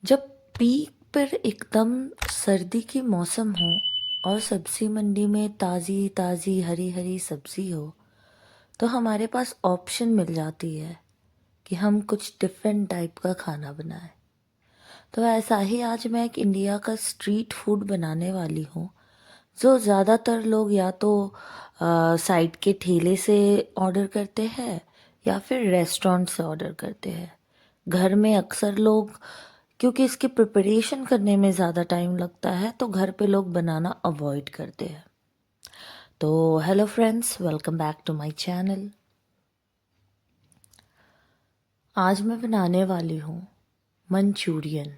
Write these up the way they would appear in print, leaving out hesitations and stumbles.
जब पीक पर एकदम सर्दी की मौसम हो और सब्जी मंडी में ताज़ी ताज़ी हरी हरी सब्जी हो तो हमारे पास ऑप्शन मिल जाती है कि हम कुछ डिफरेंट टाइप का खाना बनाएं। तो ऐसा ही आज मैं एक इंडिया का स्ट्रीट फूड बनाने वाली हूँ जो ज़्यादातर लोग या तो साइड के ठेले से ऑर्डर करते हैं या फिर रेस्टोरेंट से ऑर्डर करते हैं। घर में अक्सर लोग, क्योंकि इसकी प्रिपरेशन करने में ज़्यादा टाइम लगता है, तो घर पे लोग बनाना अवॉइड करते हैं। तो hello friends, welcome back to my channel. आज मैं बनाने वाली हूँ मंचूरियन,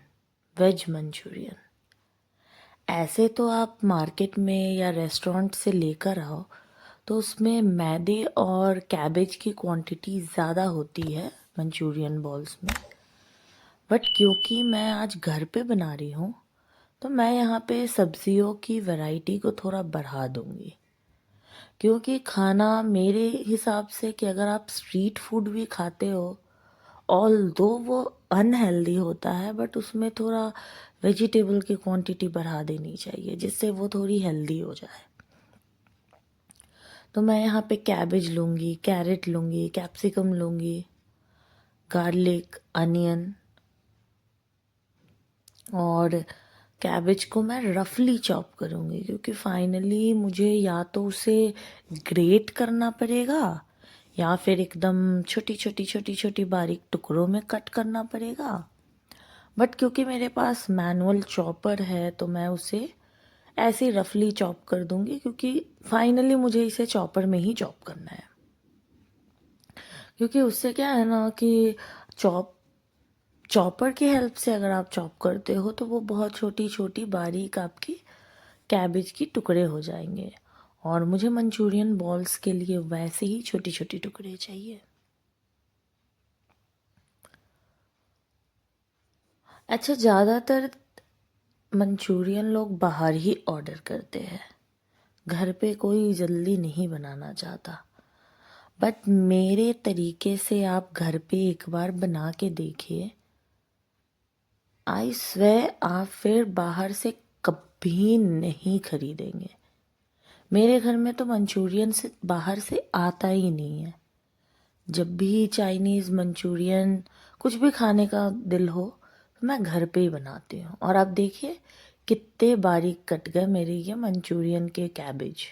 वेज मंचूरियन। ऐसे तो आप मार्केट में या रेस्टोरेंट से लेकर आओ तो उसमें मैदे और कैबेज की क्वांटिटी ज़्यादा होती है मंचूरियन बॉल्स में। बट क्योंकि मैं आज घर पे बना रही हूँ तो मैं यहाँ पे सब्जियों की वैरायटी को थोड़ा बढ़ा दूँगी। क्योंकि खाना मेरे हिसाब से कि अगर आप स्ट्रीट फूड भी खाते हो, ऑल दो वो अनहेल्दी होता है, बट उसमें थोड़ा वेजिटेबल की क्वांटिटी बढ़ा देनी चाहिए जिससे वो थोड़ी हेल्दी हो जाए। तो मैं यहाँ पे कैबेज लूँगी, कैरेट लूँगी, कैप्सिकम लूँगी, गार्लिक, अनियन, और कैबेज को मैं रफली चॉप करूँगी क्योंकि फाइनली मुझे या तो उसे ग्रेट करना पड़ेगा या फिर एकदम छोटी छोटी छोटी छोटी बारीक टुकड़ों में कट करना पड़ेगा। बट क्योंकि मेरे पास मैनुअल चॉपर है तो मैं उसे ऐसे ही रफली चॉप कर दूँगी, क्योंकि फाइनली मुझे इसे चॉपर में ही चॉप करना है। क्योंकि उससे क्या है ना कि चॉपर की हेल्प से अगर आप चॉप करते हो तो वो बहुत छोटी छोटी बारीक आपकी कैबेज की टुकड़े हो जाएंगे। और मुझे मंचूरियन बॉल्स के लिए वैसे ही छोटी छोटी टुकड़े चाहिए। अच्छा, ज़्यादातर मंचूरियन लोग बाहर ही ऑर्डर करते हैं, घर पे कोई जल्दी नहीं बनाना चाहता। बट मेरे तरीके से आप घर पे एक बार बना के देखिए, आई स्वे आप फिर बाहर से कभी नहीं खरीदेंगे। मेरे घर में तो मंचूरियन से बाहर से आता ही नहीं है। जब भी चाइनीज़ मंचूरियन कुछ भी खाने का दिल हो तो मैं घर पे ही बनाती हूँ। और आप देखिए कितने बारीक कट गए मेरे ये मंचूरियन के कैबेज।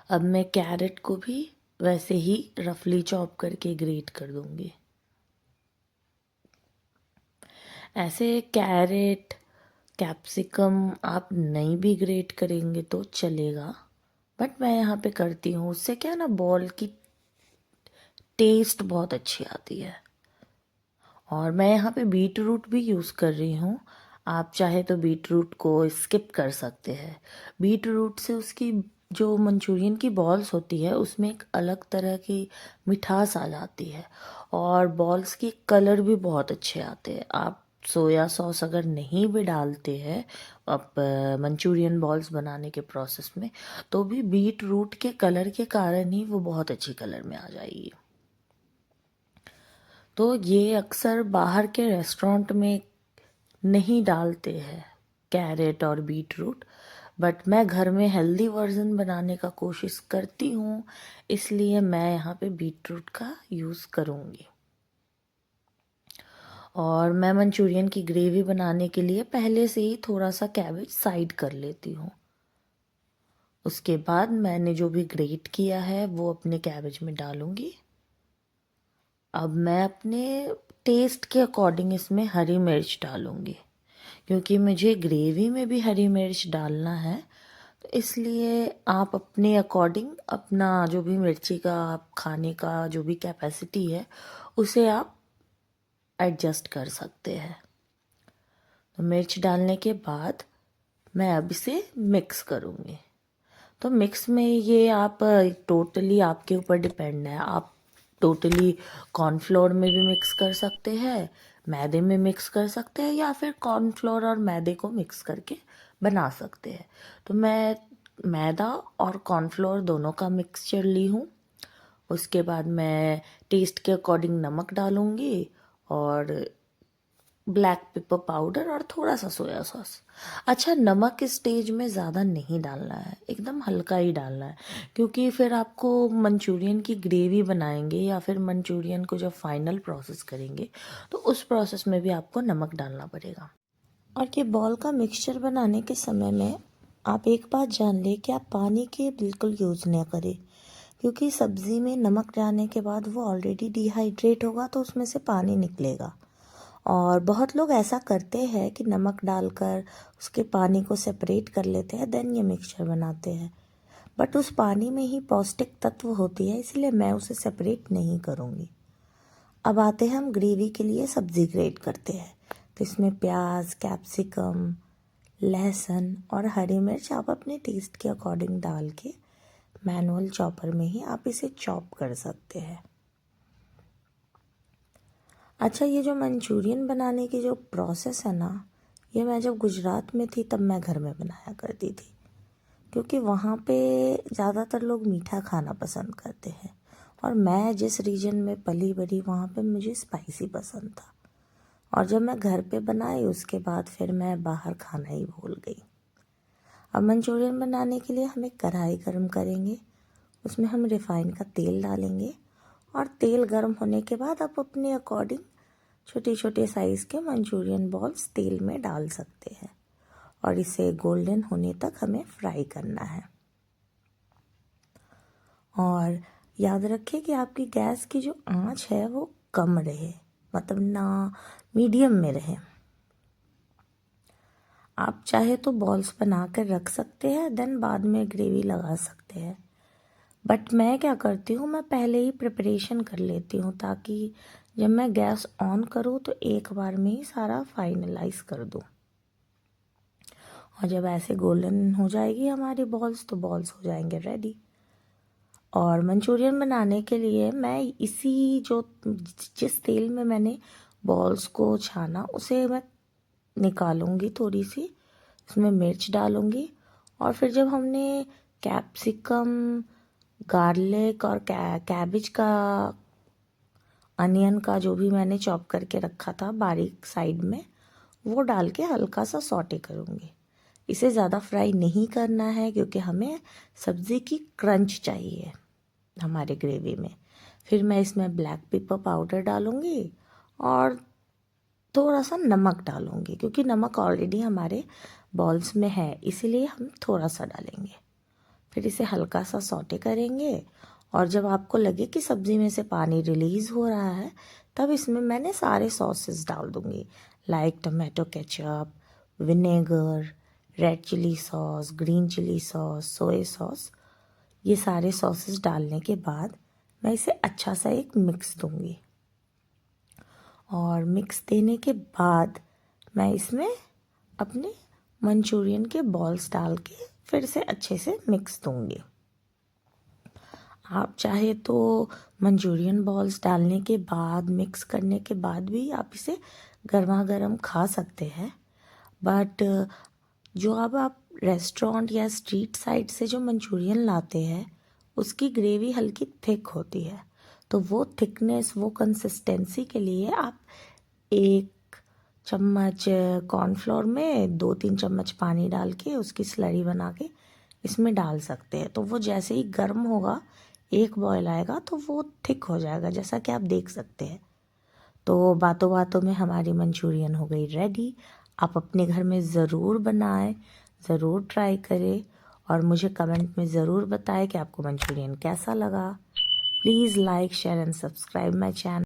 अब मैं कैरेट को भी वैसे ही रफली चॉप करके ग्रेट कर दूंगी। ऐसे कैरेट, कैप्सिकम आप नहीं भी ग्रेट करेंगे तो चलेगा, बट मैं यहाँ पे करती हूँ। उससे क्या ना, बॉल की टेस्ट बहुत अच्छी आती है। और मैं यहाँ पे बीट रूट भी यूज़ कर रही हूँ। आप चाहे तो बीट रूट को स्किप कर सकते हैं। बीट रूट से उसकी जो मंचूरियन की बॉल्स होती है उसमें एक अलग तरह की मिठास आ जाती है और बॉल्स के कलर भी बहुत अच्छे आते हैं। आप सोया सॉस अगर नहीं भी डालते हैं आप मंचूरियन बॉल्स बनाने के प्रोसेस में, तो भी बीट रूट के कलर के कारण ही वो बहुत अच्छी कलर में आ जाएगी। तो ये अक्सर बाहर के रेस्टोरेंट में नहीं डालते हैं कैरेट और बीट रूट, बट मैं घर में हेल्दी वर्जन बनाने का कोशिश करती हूँ, इसलिए मैं यहाँ पे बीट रूट का यूज़ करूँगी। और मैं मंचूरियन की ग्रेवी बनाने के लिए पहले से ही थोड़ा सा कैबेज साइड कर लेती हूँ। उसके बाद मैंने जो भी ग्रेट किया है वो अपने कैबेज में डालूँगी। अब मैं अपने टेस्ट के अकॉर्डिंग इसमें हरी मिर्च डालूँगी, क्योंकि मुझे ग्रेवी में भी हरी मिर्च डालना है। तो इसलिए आप अपने अकॉर्डिंग अपना जो भी मिर्ची का आप खाने का जो भी कैपेसिटी है उसे आप एडजस्ट कर सकते हैं। तो मिर्च डालने के बाद मैं अब इसे मिक्स करूँगी। तो मिक्स में ये आप टोटली आपके ऊपर डिपेंड है। आप टोटली कॉर्नफ्लोर में भी मिक्स कर सकते हैं, मैदे में मिक्स कर सकते हैं, या फिर कॉर्नफ्लोर और मैदे को मिक्स करके बना सकते हैं। तो मैं मैदा और कॉर्नफ्लोर दोनों का मिक्सचर ली हूँ। उसके बाद मैं टेस्ट के अकॉर्डिंग नमक डालूँगी और ब्लैक पेपर पाउडर और थोड़ा सा सोया सॉस। अच्छा, नमक इस स्टेज में ज़्यादा नहीं डालना है, एकदम हल्का ही डालना है, क्योंकि फिर आपको मंचूरियन की ग्रेवी बनाएंगे या फिर मंचूरियन को जब फाइनल प्रोसेस करेंगे तो उस प्रोसेस में भी आपको नमक डालना पड़ेगा। और ये बॉल का मिक्सचर बनाने के समय में आप एक बात जान लें कि आप पानी के बिल्कुल यूज़ ना करें, क्योंकि सब्ज़ी में नमक डालने के बाद वो ऑलरेडी डिहाइड्रेट होगा तो उसमें से पानी निकलेगा। और बहुत लोग ऐसा करते हैं कि नमक डालकर उसके पानी को सेपरेट कर लेते हैं, देन ये मिक्सचर बनाते हैं। बट उस पानी में ही पौष्टिक तत्व होती है, इसलिए मैं उसे सेपरेट नहीं करूँगी। अब आते हैं हम ग्रेवी के लिए सब्ज़ी ग्रेट करते हैं। तो इसमें प्याज, कैप्सिकम, लहसुन और हरी मिर्च आप अपने टेस्ट के अकॉर्डिंग डाल के मैनुअल चॉपर में ही आप इसे चॉप कर सकते हैं। अच्छा, ये जो मंचूरियन बनाने की जो प्रोसेस है ना, ये मैं जब गुजरात में थी तब मैं घर में बनाया करती थी, क्योंकि वहाँ पे ज़्यादातर लोग मीठा खाना पसंद करते हैं और मैं जिस रीजन में पली बड़ी वहाँ पे मुझे स्पाइसी पसंद था। और जब मैं घर पे बनाई उसके बाद फिर मैं बाहर खाना ही भूल गई। अब मंचूरियन बनाने के लिए हम एक कढ़ाई गर्म करेंगे, उसमें हम रिफ़ाइन का तेल डालेंगे और तेल गर्म होने के बाद आप अपने अकॉर्डिंग छोटे छोटे साइज़ के मंचूरियन बॉल्स तेल में डाल सकते हैं और इसे गोल्डन होने तक हमें फ्राई करना है। और याद रखें कि आपकी गैस की जो आंच है वो कम रहे, मतलब ना मीडियम में रहे। आप चाहे तो बॉल्स बना कर रख सकते हैं, देन बाद में ग्रेवी लगा सकते हैं। बट मैं क्या करती हूँ, मैं पहले ही प्रिपरेशन कर लेती हूँ ताकि जब मैं गैस ऑन करूँ तो एक बार में ही सारा फाइनलाइज कर दूँ। और जब ऐसे गोल्डन हो जाएगी हमारी बॉल्स तो बॉल्स हो जाएंगे रेडी। और मंचूरियन बनाने के लिए मैं इसी जो जिस तेल में मैंने बॉल्स को छाना उसे मैं निकालूंगी, थोड़ी सी उसमें मिर्च डालूंगी और फिर जब हमने कैप्सिकम, गार्लिक और कैबेज का, अनियन का जो भी मैंने चॉप करके रखा था बारीक साइड में, वो डाल के हल्का सा सॉटे करूँगी। इसे ज़्यादा फ्राई नहीं करना है क्योंकि हमें सब्ज़ी की क्रंच चाहिए हमारे ग्रेवी में। फिर मैं इसमें ब्लैक पेपर पाउडर डालूँगी और थोड़ा सा नमक डालूँगी, क्योंकि नमक ऑलरेडी हमारे बॉल्स में है इसीलिए हम थोड़ा सा डालेंगे। फिर इसे हल्का सा सॉटे करेंगे और जब आपको लगे कि सब्ज़ी में से पानी रिलीज़ हो रहा है तब इसमें मैंने सारे सॉसेस डाल दूँगी, like tomato ketchup, vinegar, red chilli sauce, green chilli sauce, soya sauce. ये सारे सॉसेस डालने के बाद मैं इसे अच्छा सा एक मिक्स दूँगी और मिक्स देने के बाद मैं इसमें अपने मंचूरियन के बॉल्स डाल के फिर से अच्छे से मिक्स दूँगी। आप चाहे तो मंचूरियन बॉल्स डालने के बाद, मिक्स करने के बाद भी आप इसे गर्मा गर्म खा सकते हैं। बट जो अब आप रेस्टोरेंट या स्ट्रीट साइड से जो मंचूरियन लाते हैं उसकी ग्रेवी हल्की थिक होती है, तो वो थिकनेस, वो कंसिस्टेंसी के लिए आप 1 चम्मच कॉर्नफ्लोर में 2-3 चम्मच पानी डाल के उसकी स्लरी बना के इसमें डाल सकते हैं। तो वो जैसे ही गर्म होगा, एक बॉयल आएगा तो वो थिक हो जाएगा, जैसा कि आप देख सकते हैं। तो बातों बातों में हमारी मंचूरियन हो गई रेडी। आप अपने घर में ज़रूर बनाएं, ज़रूर ट्राई करें और मुझे कमेंट में ज़रूर बताएं कि आपको मंचूरियन कैसा लगा। Please like, share and subscribe my channel.